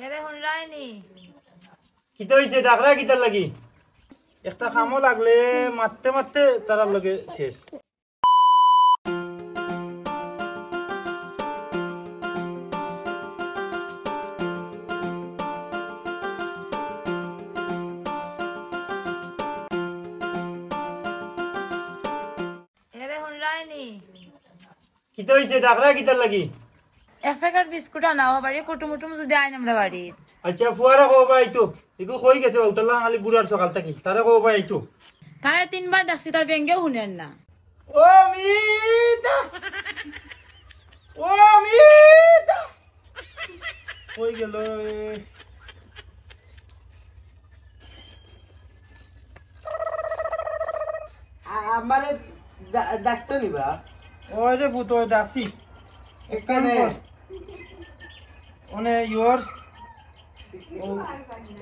এরে হুনরাইনি কিতা হইছে ডাকরা কিতার লাগি একটা কামও লাগলে মারতে মারতে তারার লগে শেষ এরে হুনরাইনি কিতা হইছে ডাকরা কিতার লাগি এক প্যাকেট বিস্কুট আনাও বাড়ি কুটুমুটুম যদি আইন আমরা বাড়ি আচ্ছা ফুয়ারা কবা আইতো এগু কই গেছে উঠলা খালি বুড়ার সকাল থাকি তারা কবা আইতো তারে 3 বার ডাকছি তার ব্যাঙ্গেও শুনেন না ও মিতা ও মিতা কই গেল আমারে ডাকতো নিবা ওই রে পুতো ডাকছি এখানে ওনে ইয়োর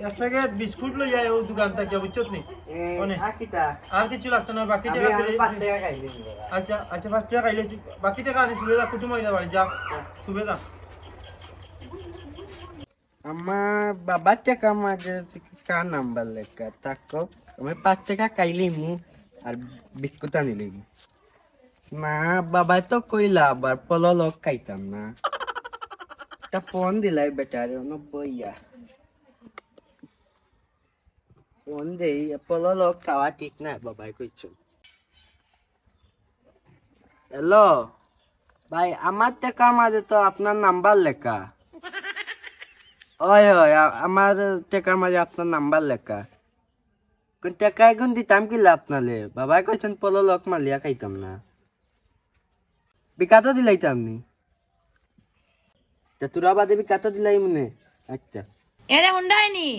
এক প্যাকেট বিস্কুট লই যায় ও দোকান থেকে বুঝছত নি ওনে আকিতা আর কিছু লাগতো না বাকি আমি টাকা আমি 5 টাকা খাইলে নিবা আচ্ছা আচ্ছা 5 টাকা খাইলে বাকি টাকা আনি সুবে যা কুটুম হইলা বাড়ি যা সুবে যা আমার বাবার টাকা মাঝে কার নাম্বার লেখা তাকো আমি 5 টাকা খাইলি মু আর বিস্কুট আনিলি না বাবা তো কইলা আবার পলো লোক খাইতাম না তা ফোন দিলাই বেটারে অন বইয়া ফোন দেই পলো লোক খাওয়া ঠিক না বাবাই কইছো হ্যালো ভাই আমার টাকার মাঝে তো আপনার নাম্বার লেখা ওই ওই আমার টাকার মাঝে আপনার নাম্বার লেখা কোন টাকা এখন দিতাম কি লাভ নালে বাবাই কইছেন পলো লোক মালিয়া খাইতাম না বিকাতো দিলাইতাম নি তোরা বাদে বিকাতো দিলাই মনে আচ্ছা এরে হুনরাইনি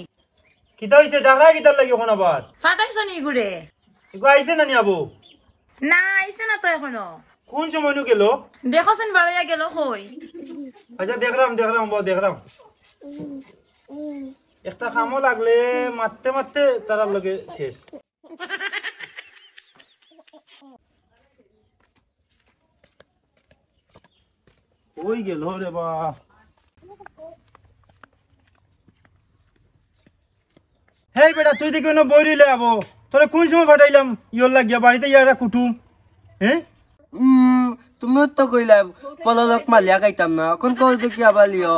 কিতা হইছে ডাকরা কিতার লাগি ওখানে আবার ফাটাইছ নি ঘুরে এগু আইছে না নি আবু না আইছে না তো এখনো কোন সময় নু গেল দেখছন বাড়াইয়া গেল কই আচ্ছা দেখলাম দেখলাম একটা কামও লাগলে মারতে মারতে তারার লগে শেষ ওই গেল রে বা হেই বেটা তুই দেখি না বই রইলে আবো তোরা কোন সময় ফাটাইলাম ইয়োর লাগিয়া বাড়িতে ইয়ারা কুটুম হ্যাঁ তুমিও তো কইলা পলো লোক মালিয়া খাইতাম না এখন কল দেখি আবার লিও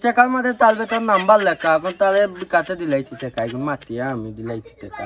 টাকার মাঝে তালবে তোর নাম্বার লেখা এখন তাহলে বিকাতে দিলাইছি টাকা এখন মাতিয়া আমি দিলাইছি টাকা